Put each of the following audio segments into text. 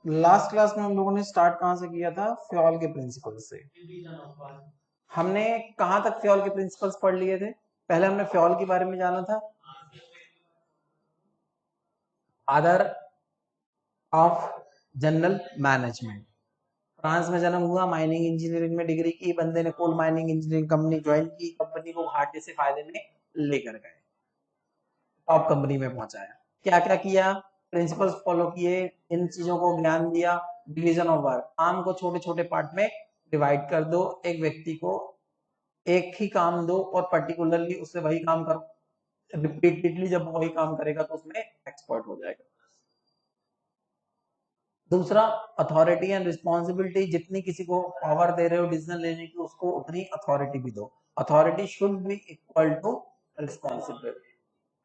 Last class में हम लोगों ने स्टार्ट कहां से किया था? फ्योल के प्रिंसिपल से। हमने कहां तक फ्योल के प्रिंसिपल्स पढ़ लिए थे? पहले हमने फ्योल के बारे में जाना था, father of general management. France में जन्म हुआ, माइनिंग इंजीनियरिंग में डिग्री की, बंदे ने coal mining engineering company join की, कंपनी को घाटे से फायदे में लेकर गए, टॉप कंपनी में पहुंचाया। क्या क्या किया? प्रिंसिपल्स फॉलो किए, इन चीजों को ज्ञान दिया। डिवीजन ऑफ वर्क, काम को छोटे छोटे पार्ट में डिवाइड कर दो, एक व्यक्ति को एक ही काम दो और पर्टिकुलरली उससे वही काम करो, रिपीटेडली जब वही काम करेगा तो उसमें एक्सपर्ट हो जाएगा। दूसरा, अथॉरिटी एंड रिस्पॉन्सिबिलिटी, जितनी किसी को पावर दे रहे हो डिसीजन लेने की, उसको उतनी अथॉरिटी भी दो। Authority should be equal to responsibility.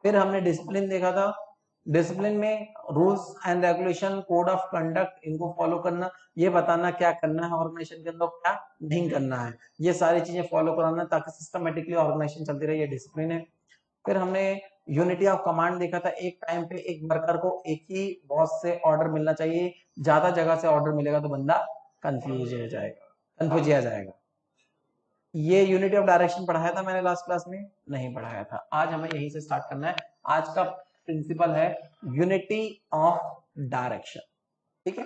फिर हमने डिसिप्लिन देखा था। डिसिप्लिन में rules and regulation, code of conduct, इनको फॉलो करना, ये बताना क्या करना है ऑर्गेनाइजेशन के अंदर, क्या नहीं करना है, ये सारी चीजें फॉलो कराना ताकि सिस्टमेटिकली ऑर्गेनाइजेशन चलती रहे, ये डिसिप्लिन है। फिर हमने यूनिटी ऑफ कमांड देखा था, एक टाइम पे एक वर्कर को एक ही बॉस से ऑर्डर मिलना चाहिए, ज्यादा जगह से ऑर्डर मिलेगा तो बंदा कंफ्यूज हो जाएगा, कंफ्यूज आ जाएगा। ये यूनिटी ऑफ डायरेक्शन पढ़ाया था मैंने लास्ट क्लास में? नहीं पढ़ाया था। आज हमें यहीं से स्टार्ट करना है। आज का प्रिंसिपल है यूनिटी ऑफ डायरेक्शन। ठीक है,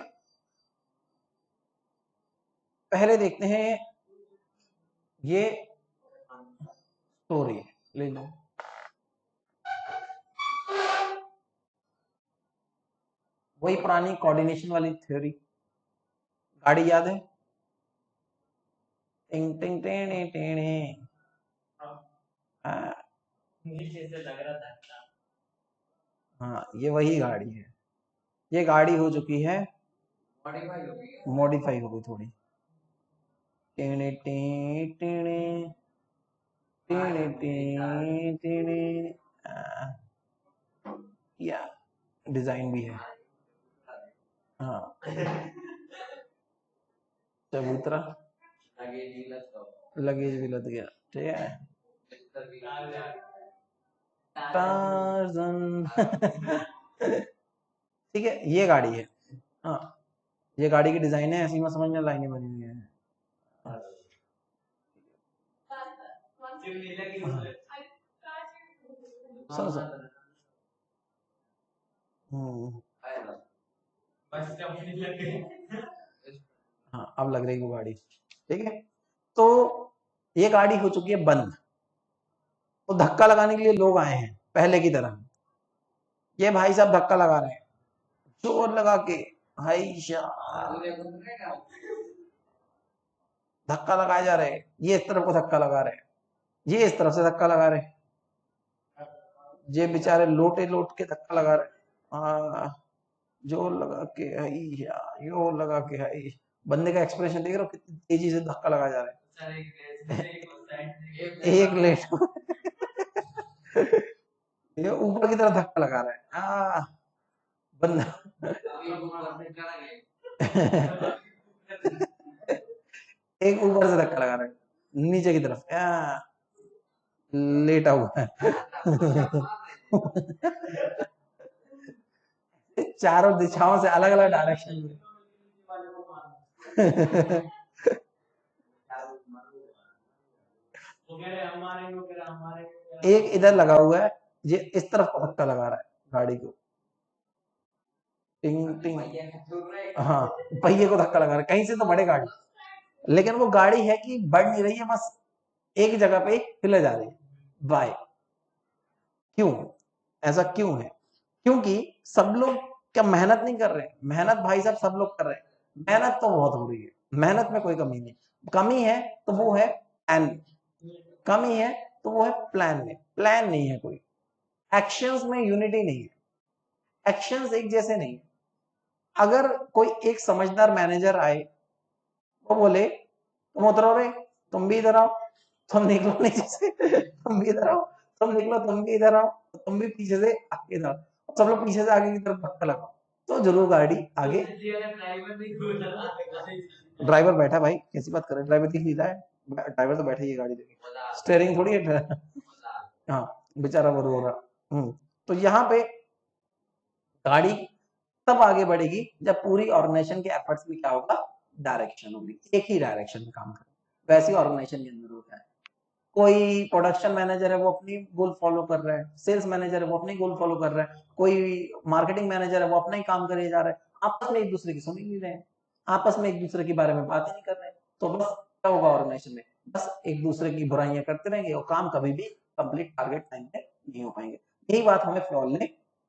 पहले देखते हैं ये स्टोरी, ले लो। वही पुरानी कोऑर्डिनेशन वाली थ्योरी। गाड़ी याद है? टिंग टिंग टेणे टेणे। हाँ, ये वही गाड़ी है। ये गाड़ी हो चुकी है मॉडिफाई, हो गई थोड़ी। टेणे टेणे टेणे टेणे टेणे टेणे। या डिजाइन भी है। हाँ, चबूतरा, लगेज भी लद गया। ठीक है, टार्जन। ठीक है, ये गाड़ी है। हाँ, ये गाड़ी की डिजाइन है, ऐसी मत समझना लाइनें बनी हुई है। सुनो सुनो। हाँ, अब लग रही है गाड़ी। ठीक है, तो ये गाड़ी हो चुकी है बंद, तो धक्का लगाने के लिए लोग आए हैं पहले की तरह। ये भाई साहब धक्का लगा रहे हैं, जोर लगा के। भाई धक्का लगाए जा रहे हैं, ये इस तरफ को धक्का लगा रहे हैं, ये इस तरफ से धक्का लगा रहे हैं, ये बेचारे लोटे लोट के धक्का लगा रहे हैं। जोर लगा के हैया, जोर लगा के है। बंदे का एक्सप्रेशन देख रहे हो, कितनी तेजी से धक्का लगा जा रहा है। एक लेट ये ऊपर की तरफ धक्का लगा रहा है। बंदा एक ऊपर से धक्का लगा रहा है नीचे की तरफ, लेटा हुआ है। चारों दिशाओं से अलग अलग डायरेक्शन में। एक इधर लगा हुआ है, ये इस तरफ को धक्का लगा रहा है गाड़ी को। टिंग टिंग। हाँ, पहिए को धक्का लगा रहा है, कहीं से तो बढ़े गाड़ी, लेकिन वो गाड़ी है कि बढ़ नहीं रही है, बस एक जगह पे हिले जा रही है। बाय, क्यों? ऐसा क्यों है? क्योंकि सब लोग क्या मेहनत नहीं कर रहे? मेहनत भाई साहब सब लोग कर रहे हैं, मेहनत तो बहुत हो रही है, मेहनत में कोई कमी नहीं। कमी है तो वो है एन, कमी है तो वो है प्लान में, प्लान नहीं है कोई। एक्शंस में यूनिटी नहीं है, एक्शंस एक जैसे नहीं है। अगर कोई एक समझदार मैनेजर आए, वो बोले तुम उतरो रे, तुम भी इधर आओ, तुम निकलो नीचे से, तुम भी इधर आओ, तुम निकलो, तुम भी इधर आओ, तुम भी पीछे से आगे इधर आओ, सब लोग पीछे से आगे की तरफ धक्का लगाओ, तो जरूर गाड़ी आगे। ड्राइवर बैठा भाई, कैसी बात कर रहे हैं? ड्राइवर दिख नहीं रहा है, ड्राइवर तो बैठा ही है गाड़ी देखिए, स्टेयरिंग थोड़ी है। हाँ, बेचारा वो रो रहा। तो यहाँ पे गाड़ी तब आगे बढ़ेगी जब पूरी ऑर्गेनाइजेशन के एफर्ट्स में क्या होगा, डायरेक्शन होगी, एक ही डायरेक्शन में काम करें। वैसे ऑर्गेनाइजेशन के अंदर होता है, कोई प्रोडक्शन मैनेजर है वो अपनी गोल फॉलो कर रहा है, सेल्स मैनेजर है वो अपनी गोल फॉलो कर रहा है, कोई मार्केटिंग मैनेजर है वो अपना ही काम करे जा रहा है, आपस में एक दूसरे की सुन ही नहीं रहे हैं, आपस में एक दूसरे के बारे में बात ही नहीं कर रहे हैं, तो बस क्या होगा ऑर्गेनाइजेशन में, बस एक दूसरे की बुराइयां करते रहेंगे और काम कभी भी कंप्लीट टारगेट टाइम पे नहीं हो पाएंगे। यही बात हमें फ्योल ने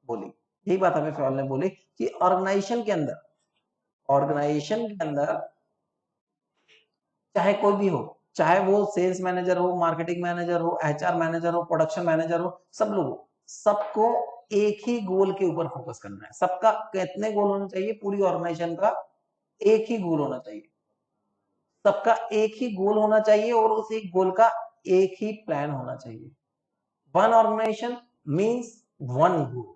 बोली, यही बात हमें फ्योल ने बोली कि ऑर्गेनाइजेशन के अंदर चाहे कोई भी हो, चाहे वो सेल्स मैनेजर हो, मार्केटिंग मैनेजर हो, एचआर मैनेजर हो, प्रोडक्शन मैनेजर हो, सब लोग, सबको एक ही गोल के ऊपर फोकस करना है। सबका कितने गोल होने चाहिए, पूरी ऑर्गेनाइजेशन का एक ही गोल होना चाहिए, सबका एक ही गोल होना चाहिए और उस एक गोल का एक ही प्लान होना चाहिए। One organisation means one goal,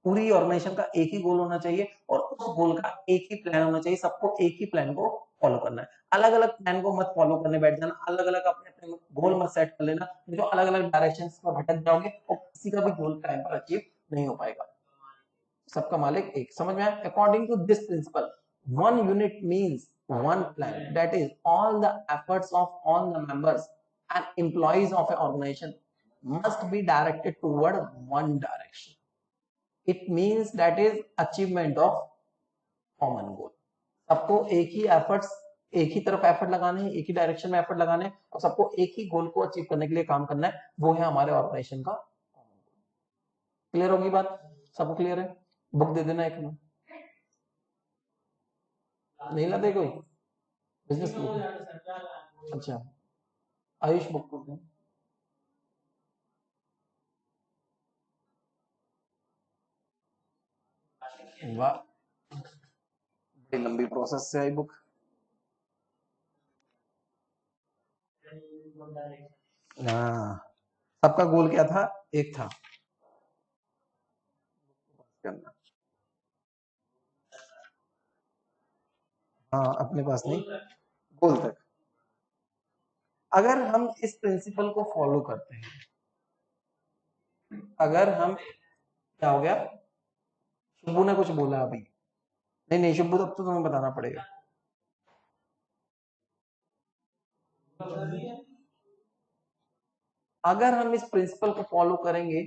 पूरी ऑर्गेनाइजेशन का एक ही गोल होना चाहिए और उस गोल का एक ही प्लान होना चाहिए, सबको एक ही प्लान को फॉलो करना है। अलग अलग प्लान को मत फॉलो करने बैठ जाना, अलग अलग अपने अपने गोल मत सेट कर लेना, जो अलग अलग डायरेक्शन में भटक जाओगे और किसी का भी गोल टाइम पर अचीव नहीं हो पाएगा। सबका मालिक एक, समझ में आया? According to this principle, one unit means one plan, that is all the efforts of all the members and employees of an organization must be directed toward one direction. It means that is achievement of common goal. सबको एक ही efforts, एक ही तरफ effort लगाने हैं, एक ही direction में effort लगाने हैं और सबको एक ही गोल को अचीव करने के लिए काम करना है, वो है हमारे ऑर्गेनाइजेशन का कॉमन गोल। क्लियर होगी बात? सबको क्लियर है? बुक दे देना एक में, नहीं लाते कोई बिजनेस बुक? अच्छा, आयुष बुक को वाह, बड़ी लंबी प्रोसेस से आई बुक। हाँ, सबका गोल क्या था? एक था, करना। हाँ, अपने पास नहीं, गोल तक। अगर हम इस प्रिंसिपल को फॉलो करते हैं, अगर हम, क्या हो गया? शुभू ने कुछ बोला अभी, नहीं नहीं शुभू, तब तो तुम्हें बताना पड़ेगा। अगर हम इस प्रिंसिपल को फॉलो करेंगे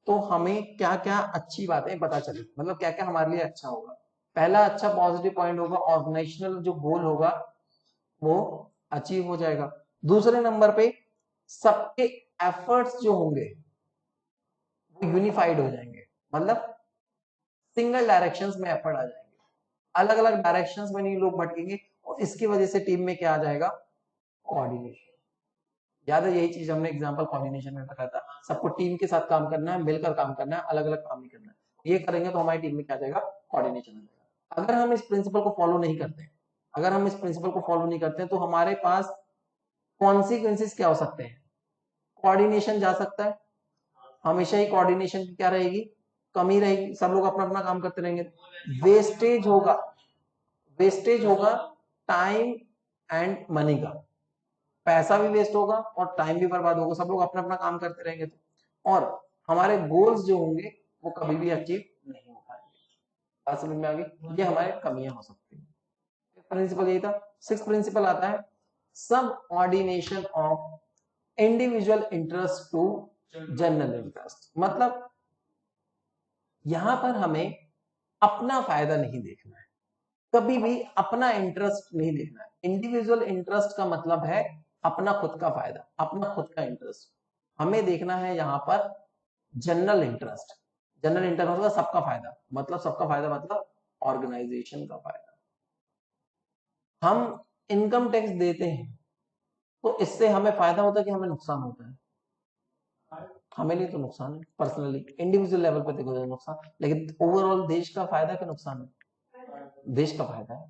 तो हमें क्या क्या अच्छी बातें पता चली, मतलब क्या क्या हमारे लिए अच्छा होगा। पहला अच्छा पॉजिटिव पॉइंट होगा, ऑर्गेनाइजेशनल जो गोल होगा वो अचीव हो जाएगा। दूसरे नंबर पे सबके एफर्ट्स जो होंगे वो यूनिफाइड हो जाएंगे, मतलब सिंगल डायरेक्शंस में एफर्ट आ जाएंगे, अलग अलग डायरेक्शंस में नहीं लोग भटकेंगे और इसकी वजह से टीम में क्या आ जाएगा? कोऑर्डिनेशन। याद है यही चीज हमने एग्जांपल कोऑर्डिनेशन में बताया था, सबको टीम के साथ काम करना है, मिलकर काम करना है, अलग अलग काम नहीं करना है। ये करेंगे तो हमारी टीम में क्या आ जाएगा? कोऑर्डिनेशन आ जाएगा। अगर हम इस प्रिंसिपल को फॉलो नहीं करते, अगर हम इस प्रिंसिपल को फॉलो नहीं करते तो हमारे पास कॉन्सिक्वेंसेस क्या हो सकते हैं? कोऑर्डिनेशन जा सकता है, हमेशा ही कोऑर्डिनेशन की क्या रहेगी? कमी रहेगी, सब लोग अपना अपना काम करते रहेंगे, वेस्टेज होगा, वेस्टेज होगा टाइम एंड मनी का, पैसा भी वेस्ट होगा और टाइम भी बर्बाद होगा, सब लोग अपना अपना काम करते रहेंगे तो, और हमारे गोल्स जो होंगे वो कभी भी अचीव नहीं हो पाएंगे। बात समझ में आ गई? ये हमारे कमियां हो सकती है। प्रिंसिपल यही था। सिक्स प्रिंसिपल आता है subordination of individual interest to general interest, मतलब यहां पर हमें अपना फायदा नहीं देखना है, कभी भी अपना इंटरेस्ट नहीं देखना है। इंडिविजुअल इंटरेस्ट का मतलब है अपना खुद का फायदा, अपना खुद का इंटरेस्ट। हमें देखना है यहां पर जनरल इंटरेस्ट। जनरल इंटरेस्ट मतलब सबका फायदा, मतलब सबका फायदा मतलब ऑर्गेनाइजेशन का फायदा। हम इनकम टैक्स देते हैं तो इससे हमें फायदा होता है कि हमें नुकसान होता है? हमें लिए तो नुकसान है, पर्सनली इंडिविजुअल लेवल पर देखो तो नुकसान, लेकिन ओवरऑल देश का फायदा कि नुकसान है? देश का फायदा है।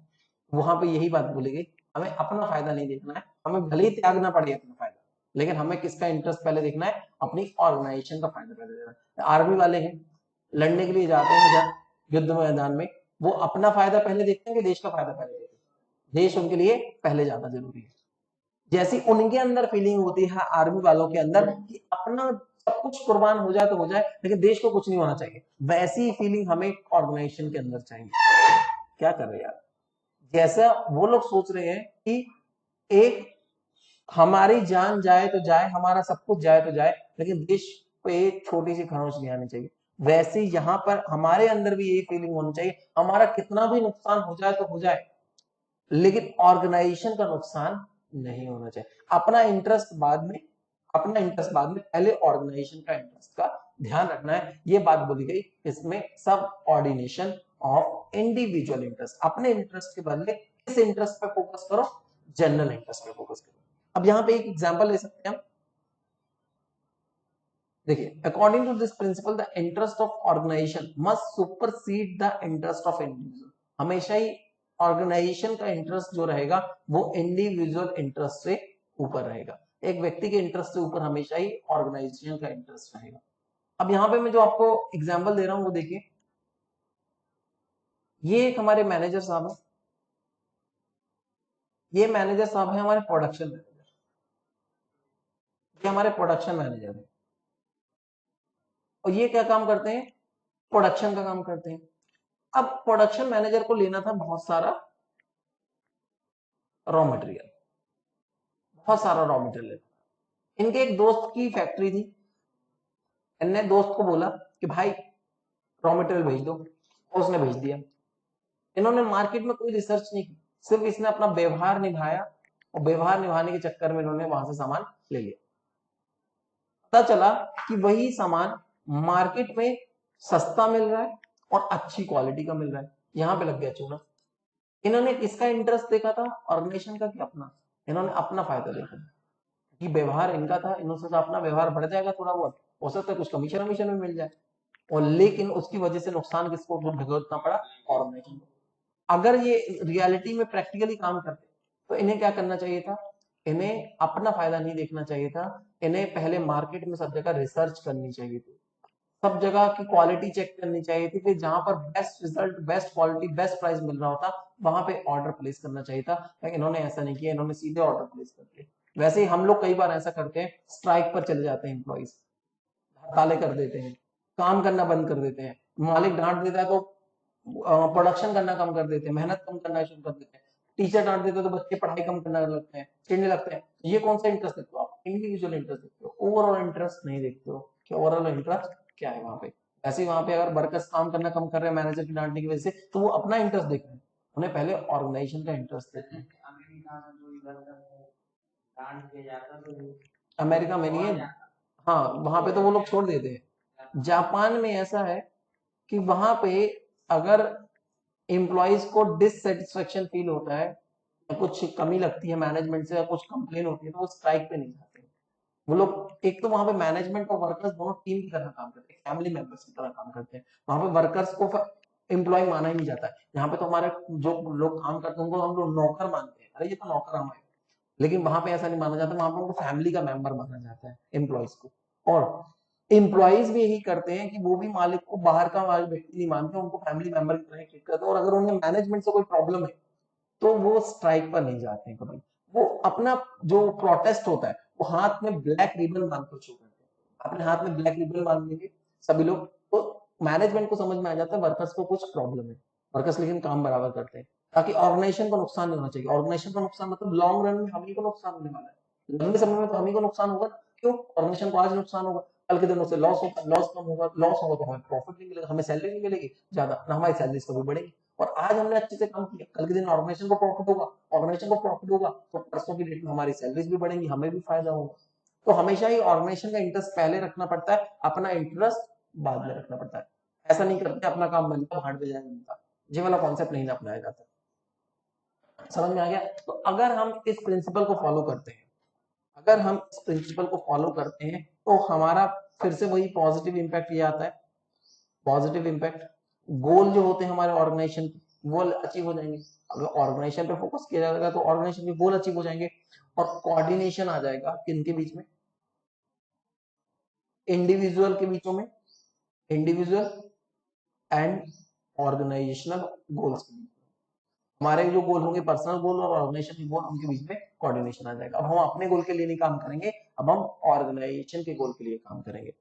वहां पे यही बात बोलेगी, हमें अपना फायदा नहीं देखना है, हमें भले ही त्यागना पड़े अपना फायदा, लेकिन हमें किसका इंटरेस्ट पहले देखना है? अपनी ऑर्गेनाइजेशन का फायदा पहले देखना है। आर्मी वाले हैं, लड़ने के लिए जाते हैं युद्ध मैदान में, वो अपना फायदा पहले देखते हैं कि देश का फायदा पहले देखते हैं? देश उनके लिए पहले ज्यादा जरूरी है। जैसी उनके अंदर फीलिंग होती है आर्मी वालों के अंदर कि अपना सब कुछ कुर्बान हो जाए तो हो जाए, लेकिन देश को कुछ नहीं होना चाहिए। वैसी फीलिंग हमें ऑर्गेनाइजेशन के अंदर चाहिए। क्या कर रहे हैं यार, जैसा वो लोग सोच रहे हैं कि एक हमारी जान जाए तो जाए, हमारा सब कुछ जाए तो जाए, लेकिन देश पे एक छोटी सी खरोंच नहीं आनी चाहिए। वैसे यहाँ पर हमारे अंदर भी यही फीलिंग होनी चाहिए, हमारा कितना भी नुकसान हो जाए तो हो जाए, लेकिन ऑर्गेनाइजेशन का नुकसान नहीं होना चाहिए। अपना इंटरेस्ट बाद में, अपना इंटरेस्ट बाद में, पहले ऑर्गेनाइजेशन का इंटरेस्ट का ध्यान रखना है। ये बात बोली गई इसमें, सब ऑर्डिनेशन ऑफ इंडिविजुअल इंटरेस्ट। अपने इंटरेस्ट के बदले किस इंटरेस्ट पे फोकस करो, जनरल इंटरेस्ट पे फोकस करो। अब यहाँ पे एक एग्जांपल ले सकते हैं हम, देखिए, according to this principle the interest of organisation must supersede the interest of individual. हमेशा ही ऑर्गेनाइजेशन का इंटरेस्ट जो रहेगा वो इंडिविजुअल इंटरेस्ट से ऊपर रहेगा। एक व्यक्ति के इंटरेस्ट से ऊपर हमेशा ही ऑर्गेनाइजेशन का इंटरेस्ट रहेगा। अब यहाँ पे मैं जो आपको एग्जाम्पल दे रहा हूं वो देखिए, ये एक हमारे मैनेजर साहब है, ये मैनेजर साहब है हमारे प्रोडक्शन मैनेजर, ये हमारे प्रोडक्शन मैनेजर है, और ये क्या काम करते हैं, प्रोडक्शन का काम करते हैं। अब प्रोडक्शन मैनेजर को लेना था बहुत सारा रॉ मटेरियल, बहुत सारा रॉ मटेरियल। इनके एक दोस्त की फैक्ट्री थी, इनने दोस्त को बोला कि भाई रॉ मटेरियल भेज दो, और उसने भेज दिया। इन्होंने मार्केट में कोई रिसर्च नहीं की, सिर्फ इसने अपना व्यवहार निभाया, और व्यवहार निभाने के चक्कर में इन्होंने वहां से सामान ले लिया। पता चला कि वही सामान मार्केट में सस्ता मिल रहा है और अच्छी क्वालिटी का मिल रहा है, यहां पे लग गया चूना। इन्होंने किसका इंटरेस्ट देखा था, ऑर्गेनाइजेशन का कि अपना? इन्होंने अपना फायदा देखा कि व्यवहार इनका था, इन्होंने सोचा अपना व्यवहार बढ़ जाएगा थोड़ा बहुत, हो सकता है कुछ कमीशन वमीशन में मिल जाए, और लेकिन उसकी वजह से नुकसान किसको भुगतना पड़ा, ऑर्गेनाइजेशन को। अगर ये रियलिटी में प्रैक्टिकली काम करते तो इन्हें क्या करना चाहिए था, इन्हें अपना फायदा नहीं देखना चाहिए था, इन्हें पहले मार्केट में सब जगह रिसर्च करनी चाहिए थी, सब जगह की क्वालिटी चेक करनी चाहिए थी, फिर जहां पर best result, best quality, best price मिल रहा होता वहां पे ऑर्डर प्लेस करना चाहिए था। लेकिन इन्होंने ऐसा नहीं किया, इन्होंने सीधे ऑर्डर प्लेस कर दिए। वैसे ही हम लोग कई बार ऐसा करते हैं, स्ट्राइक पर चले जाते हैं, एम्प्लॉइज हड़तालें कर देते हैं, काम करना बंद कर देते हैं, मालिक डांट देता है तो प्रोडक्शन करना कम कर देते हैं, मेहनत कम करना शुरू कर देते हैं, टीचर डांट देते हैं तो बच्चे पढ़ाई कम करने लगते हैं, चिढ़ने लगते हैं। ये कौन सा इंटरेस्ट देखते हो आप, इंडिविजुअल इंटरेस्ट देखते हो, ओवरऑल इंटरेस्ट नहीं देखते हो कि ओवरऑल इंटरेस्ट क्या है वहां पे। ऐसे ही वहां पे अगर वर्कर्स काम करना कम कर रहे हैं मैनेजर की डांटने की वजह से, तो वो अपना इंटरेस्ट देख रहे हैं, उन्हें पहले ऑर्गेनाइजेशन का इंटरेस्ट देखते हैं। अमेरिका में नहीं है, हाँ वहां पे तो वो लोग छोड़ देते हैं। जापान में ऐसा है कि वहां पे अगर एम्प्लॉइज को डिससेटिस्फेक्शन फील होता है, या कुछ कमी लगती है मैनेजमेंट से, या कुछ कंप्लेन होती है, तो वो स्ट्राइक पे नहीं जाते। वो लोग, एक तो वहां पे मैनेजमेंट और वर्कर्स दोनों टीम की तरह काम करते हैं, फैमिली मेंबर्स की तरह काम करते हैं। वहां पे वर्कर्स को एम्प्लॉय माना ही नहीं जाता है। यहाँ पे तो हमारे जो लोग काम करते हैं उनको हम लोग नौकर मानते हैं, अरे ये तो नौकर हमारे, लेकिन वहां पे ऐसा नहीं माना जाता, वहां पे उनको फैमिली का मेंबर माना जाता है एम्प्लॉइज को। और एम्प्लॉइज भी यही करते हैं कि वो भी मालिक को बाहर का व्यक्ति नहीं मानते, उनको फैमिली मेंबर की तरह ट्रीट करते हैं, और अगर उन्हें मैनेजमेंट से कोई प्रॉब्लम है तो वो स्ट्राइक पर नहीं जाते हैं कभी। वो अपना जो प्रोटेस्ट होता है वो हाथ में ब्लैक रिबन बांधकर शुरू करते हैं, अपने हाथ में ब्लैक रिबन बांध देंगे सभी लोग, तो मैनेजमेंट को समझ में आ जाता है वर्कर्स को कुछ प्रॉब्लम है। वर्कर्स लेकिन काम बराबर करते हैं, ताकि ऑर्गेनाइजेशन को नुकसान नहीं होना चाहिए। ऑर्गेनाइजेशन को नुकसान मतलब लॉन्ग रन में हम ही को नुकसान होने वाला है, लंबे समय में तो हम ही को नुकसान होगा। क्यों, ऑर्गेनाइजेशन को आज नुकसान होगा, कल के दिन उससे लॉस होगा, लॉस कम होगा, लॉस होगा तो हमें प्रॉफिट नहीं मिलेगा, हमें सैलरी नहीं मिलेगी ज्यादा, ना हमारी सैलरीज कभी बढ़ेगी। और आज हमने अच्छे से काम किया, कल के दिन ऑर्गेनाइजेशन को प्रॉफिट होगा, ऑर्गेनाइजेशन को प्रॉफिट होगा तो परसों की डेट में हमारी सैलरीज भी बढ़ेंगी, हमें भी फायदा होगा। तो हमेशा ही ऑर्गेनाइजेशन का इंटरेस्ट पहले रखना पड़ता है, अपना इंटरेस्ट बाद में रखना पड़ता है। ऐसा नहीं करते अपना काम बनता भाड़ पे जाए बनता, ये वाला कॉन्सेप्ट नहीं अपनाया जाता। समझ में आ गया? तो अगर हम इस प्रिंसिपल को फॉलो करते हैं, अगर हम इस प्रिंसिपल को फॉलो करते हैं तो हमारा फिर से वही पॉजिटिव इंपैक्ट ये आता है। पॉजिटिव इंपैक्ट, गोल जो होते हैं हमारे ऑर्गेनाइजेशन वो अचीव हो जाएंगे। अगर ऑर्गेनाइजेशन पे फोकस किया जाएगा तो ऑर्गेनाइजेशन के गोल अचीव हो जाएंगे, और कोऑर्डिनेशन आ जाएगा किनके बीच में, इंडिविजुअल के बीचों में, इंडिविजुअल एंड ऑर्गेनाइजेशनल गोल्स। हमारे जो गोल होंगे पर्सनल गोल और ऑर्गेनाइजेशन के गोल, उनके बीच में कोऑर्डिनेशन आ जाएगा। अब हम अपने गोल के लिए नहीं काम करेंगे, अब हम ऑर्गेनाइजेशन के गोल के लिए काम करेंगे।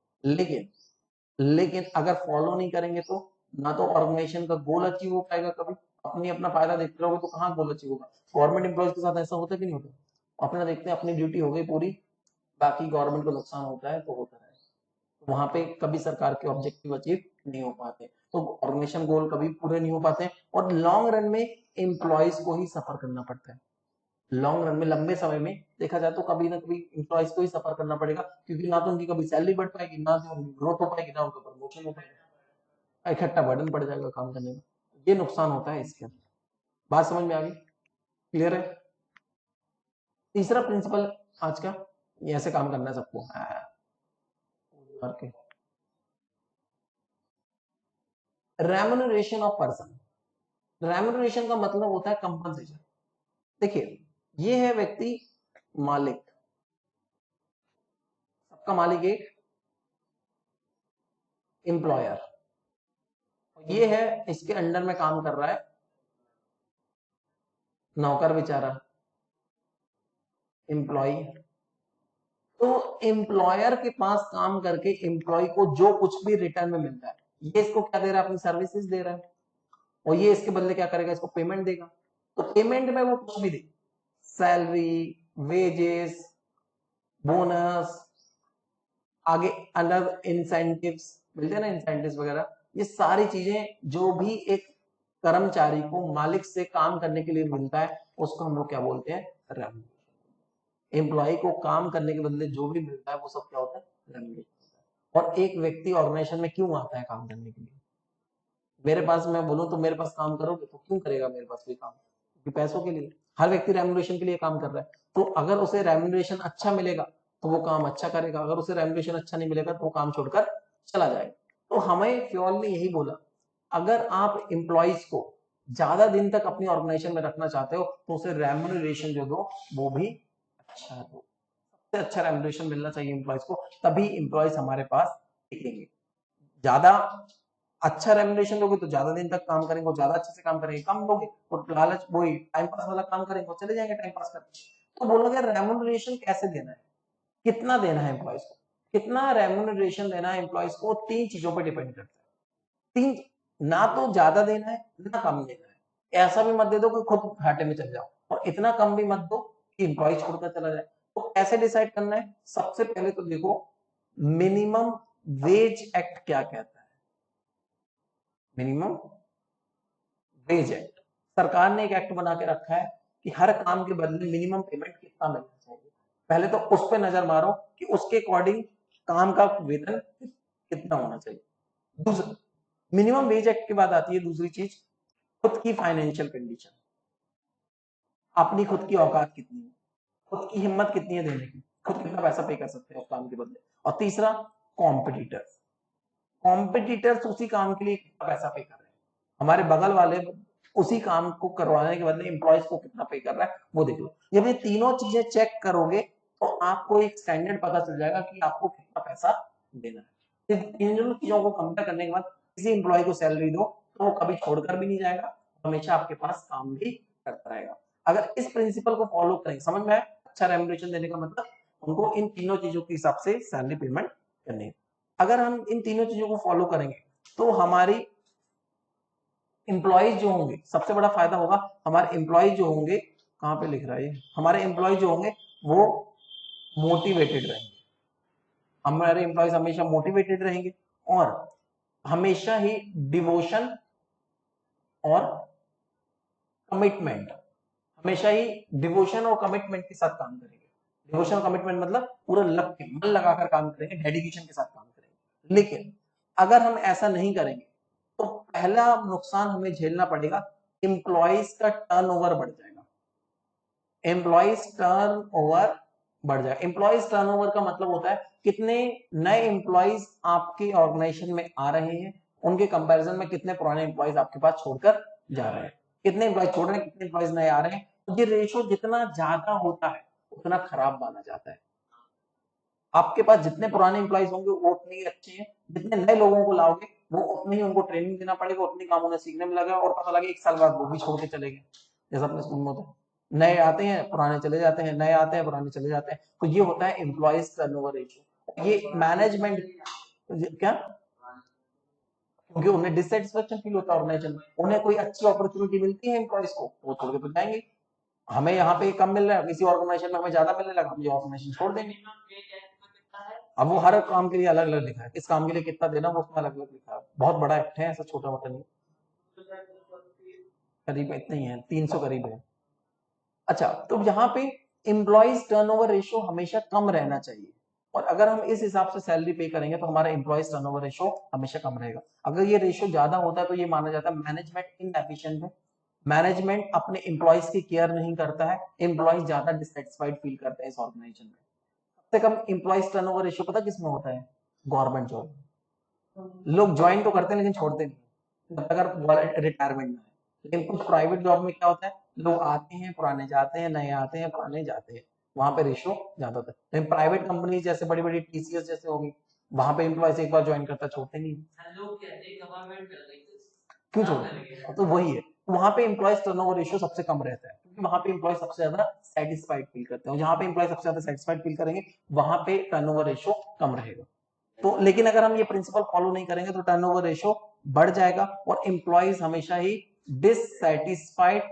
लेकिन अगर फॉलो नहीं करेंगे तो ना तो ऑर्गेनाइजेशन का गोल अचीव हो पाएगा, कभी अपनी अपना फायदा देखते रहोगे तो कहाँ गोल अचीव होगा। गवर्नमेंट एम्प्लॉयज के साथ ऐसा होता कि नहीं होता, अपना देखते हैं अपनी ड्यूटी हो गई पूरी, बाकी गवर्नमेंट को नुकसान होता है तो होता है, वहां पे कभी सरकार के ऑब्जेक्टिव अचीव नहीं हो पाते, तो ऑर्गेनाइजेशन गोल कभी पूरे नहीं हो पाते, और लॉन्ग रन में एम्प्लॉयज को ही सफर करना पड़ता है। लॉन्ग रन में, लंबे समय में देखा जाए तो कभी ना कभी एम्प्लॉयज को ही सफर करना पड़ेगा, क्योंकि ना तो उनकी कभी सैलरी बढ़ पाएगी, ना तो उनकी ग्रोथ हो पाएगी, ना उनका प्रमोशन हो पाएगा, इकट्ठा बर्डन पड़ जाएगा काम करने में, ये नुकसान होता है इसके अंदर। बात समझ में आ गई? क्लियर है? तीसरा प्रिंसिपल आज का, ये ऐसे काम करना है सबको। Remuneration of person. रेम्युनरेशन का मतलब होता है कंपनसेशन। देखिए, ये है व्यक्ति मालिक, सबका मालिक एक एम्प्लॉयर, ये है इसके अंडर में काम कर रहा है नौकर बेचारा, एम्प्लॉय। तो एम्प्लॉयर के पास काम करके एम्प्लॉय को जो कुछ भी रिटर्न में मिलता है, ये इसको क्या दे रहा है? अपनी सर्विसेज दे रहा है, और ये इसके बदले क्या करेगा? इसको पेमेंट देगा। तो पेमेंट में वो कुछ भी दे, सैलरी, वेजेस, बोनस, आगे अलग इंसेंटिव्स मिलते हैं ना, इंसेंटिव्स वगैरह, ये सारी चीजें जो भी एक कर्मचारी को मालिक से काम करने के लिए मिलता है, उसको हम लोग क्या बोलते हैं? रेम्युनरेशन। एम्प्लॉय को काम करने के बदले जो भी मिलता है वो सब क्या होता है? रेम्युनरेशन। और एक व्यक्ति ऑर्गेनाइजेशन में क्यों आता है काम करने के लिए? मेरे पास, मैं बोलूं तो मेरे पास काम करोगे तो क्यों करेगा मेरे पास कोई काम? क्योंकि पैसों के लिए। हर व्यक्ति रेम्युनरेशन के लिए काम कर रहा है, तो अगर उसे रेम्युनरेशन अच्छा मिलेगा तो वो काम अच्छा करेगा, अगर उसे रेम्युनरेशन अच्छा नहीं मिलेगा तो वो काम छोड़कर चला जाएगा। तो हमें फ्योल ने यही बोला, अगर आप एम्प्लॉयज को ज्यादा दिन तक अपनी ऑर्गेनाइजेशन में रखना चाहते हो तो उसे रेम्युनरेशन जो दो वो भी अच्छा दो, सबसे अच्छा रेम्युनरेशन मिलना चाहिए एम्प्लॉयज को, तभी एम्प्लॉयज हमारे पास टिकेंगे। ज्यादा अच्छा रेम्युनरेशन दोगे तो ज्यादा दिन तक काम करेंगे, ज्यादा अच्छे से काम करेंगे, कम दोगे तो लालच, वही टाइम पास वाला काम करेंगे, चले जाएंगे टाइम पास करके। तो बोलोगे रेम्युनरेशन कैसे देना है, कितना देना है एम्प्लॉयज को, कितना रेम्युनरेशन देना है एम्प्लॉयज को, तीन चीजों पर डिपेंड करता है। तीन, ना तो ज्यादा देना है ना कम देना है, ऐसा भी मत दे दो कि खुद घाटे में चल जाओ, और इतना कम भी मत दो कि एम्प्लॉय छोड़कर चला जाए। तो कैसे डिसाइड करना है? सबसे पहले तो देखो मिनिमम वेज एक्ट क्या कहता है। मिनिमम वेज एक्ट, सरकार ने एक एक्ट बना के रखा है कि हर काम के बदले मिनिमम पेमेंट कितना मिलना चाहिए। पहले तो उस पर नजर मारो कि उसके अकॉर्डिंग काम का वेतन कितना होना चाहिए। दूसरा, मिनिमम वेज एक्ट के बाद आती है दूसरी चीज, खुद की फाइनेंशियल कंडीशन, अपनी खुद की औकात कितनी है, खुद की हिम्मत कितनी है देने की, खुद कितना पैसा पे कर सकते हैं उस काम के बदले। और तीसरा, कॉम्पिटिटर्स, कॉम्पिटिटर्स उसी काम के लिए कितना पैसा पे कर रहे हैं, हमारे बगल वाले उसी काम को करवाने के बदले एम्प्लॉयज को कितना पे कर रहा है वो देख लो। जब ये तीनों चीजें चेक करोगे तो आपको एक स्टैंडर्ड पता चल जाएगा कि आपको कितना पैसा देना है। इन दोनों चीजों को कंपेयर करने के बाद किसी एम्प्लॉय को सैलरी दो तो वो कभी छोड़कर भी नहीं जाएगा, हमेशा आपके पास काम भी करता रहेगा। अगर इस प्रिंसिपल को फॉलो करेंगे, समझ में आया? अच्छा रेम्युनरेशन देने का मतलब उनको इन तीनों चीजों के हिसाब से सैलरी पेमेंट करनी है। अगर हम इन तीनों चीजों को फॉलो करेंगे तो हमारी एम्प्लॉयज जो होंगे, सबसे बड़ा फायदा होगा, हमारे एम्प्लॉयज जो होंगे, कहां पे लिख रहा है, हमारे एम्प्लॉयज जो होंगे वो मोटिवेटेड रहेंगे, हमारे एम्प्लॉयज हमेशा मोटिवेटेड रहेंगे, और हमेशा ही डिवोशन और कमिटमेंट, हमेशा ही डिवोशन और कमिटमेंट के साथ काम करेंगे। डिवोशन और कमिटमेंट मतलब पूरा लग के मन लगाकर काम करेंगे, डेडिकेशन के साथ काम करेंगे। लेकिन अगर हम ऐसा नहीं करेंगे तो पहला नुकसान हमें झेलना पड़ेगा, एम्प्लॉयज का टर्नओवर बढ़ जाएगा। एम्प्लॉयज टर्नओवर बढ़ जाएगा। एम्प्लॉयज टर्नओवर का मतलब होता है कितने नए एम्प्लॉयज आपके ऑर्गेनाइजेशन में आ रहे हैं, उनके कंपैरिजन में कितने पुराने एम्प्लॉयज आपके पास छोड़कर जा रहे हैं, कितने एम्प्लॉयज छोड़ रहे हैं, कितने एम्प्लॉयज नए आ रहे हैं। तो ये रेशो जितना ज्यादा होता है उतना खराब माना जाता है। आपके पास जितने पुराने एम्प्लॉयज होंगे वो उतने ही अच्छे हैं, जितने नए लोगों को लाओगे वो उतने ही उनको ट्रेनिंग देना पड़ेगा, उतनी काम उन्हें सीखने में लगा, और पता लगे एक साल बाद वो भी छोड़ के चले गए, जैसा अपने स्कूल में होता है। नए आते हैं पुराने चले जाते हैं, नए आते हैं पुराने चले जाते हैं, तो ये होता है एम्प्लॉयज टर्नओवर रेशियो। ये मैनेजमेंट क्या, क्योंकि उन्हें डिससेटिस्फेक्शन फील होता है ऑर्गेनाइजेशन में, उन्हें कोई अच्छी अपॉर्चुनिटी मिलती है एम्प्लॉयज को, वो छोड़ के तो जाएंगे। हमें यहाँ पे कम मिल रहा है, किसी ऑर्गेनाइजेशन में हमें ज्यादा मिलने लगा, हम ये ऑर्गेनाइजेशन छोड़ देंगे। अब वो हर काम के लिए अलग अलग लिखा है, किस काम के लिए कितना देना वो उसमें अलग अलग लिखा है, बहुत बड़ा एक्ट है, ऐसा छोटा मोटा नहीं। करीब इतने ही है, 300 करीब है। अच्छा, तो यहाँ पे एम्प्लॉयज टर्नओवर रेशियो हमेशा कम रहना चाहिए, और अगर हम इस हिसाब से सैलरी पे करेंगे तो हमारा एम्प्लॉयज टर्नओवर रेशियो हमेशा कम रहेगा। अगर ये रेशियो ज्यादा होता है तो ये माना जाता है मैनेजमेंट इनएफिशिएंट है, मैनेजमेंट अपने एम्प्लॉयज की केयर नहीं करता है, एम्प्लॉयज ज्यादा डिससेटिस्फाइड फील करते हैं इस ऑर्गेनाइजेशन में। सबसे कम एम्प्लॉयज टर्नओवर रेशियो पता किसमें होता है? Government job. लोग ज्वाइन तो करते हैं लेकिन छोड़ते नहीं अगर रिटायरमेंट में है। लेकिन कुछ प्राइवेट जॉब में क्या होता है, लोग आते हैं पुराने जाते हैं, नए आते हैं पुराने जाते हैं, वहां पे रेशियो ज्यादा होता है। लेकिन प्राइवेट कंपनी जैसे बड़ी बड़ी टीसीएस जैसे होगी, वहां पे एम्प्लॉयज एक बार ज्वाइन करता छोड़ते नहीं। क्यों छोड़ते? तो वही है, वहां पे एम्प्लॉयज टर्नओवर रेशियो सबसे कम रहता है, क्योंकि वहां पे एम्प्लॉय सबसे ज्यादा सेटिस्फाइड फील करते हैं, जहां पे एम्प्लॉय सबसे ज्यादा सेटिस्फाइड फील करेंगे वहां पे टर्नओवर रेशियो कम रहेगा। तो लेकिन अगर हम ये प्रिंसिपल फॉलो नहीं करेंगे तो टर्नओवर रेशियो बढ़ जाएगा और एम्प्लॉयज हमेशा ही डिससेटिस्फाइड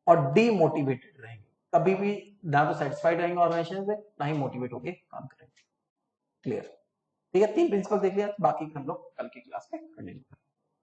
और डीमोटिवेटेड रहेंगे, कभी भी ना तो सेटिस्फाइड रहेंगे ऑर्गेनाइजेशन से, ना ही मोटिवेट होकर काम करेंगे। क्लियर? ठीक है, 3 प्रिंसिपल देख लिया, बाकी हम लोग कल की क्लास में कंटिन्यू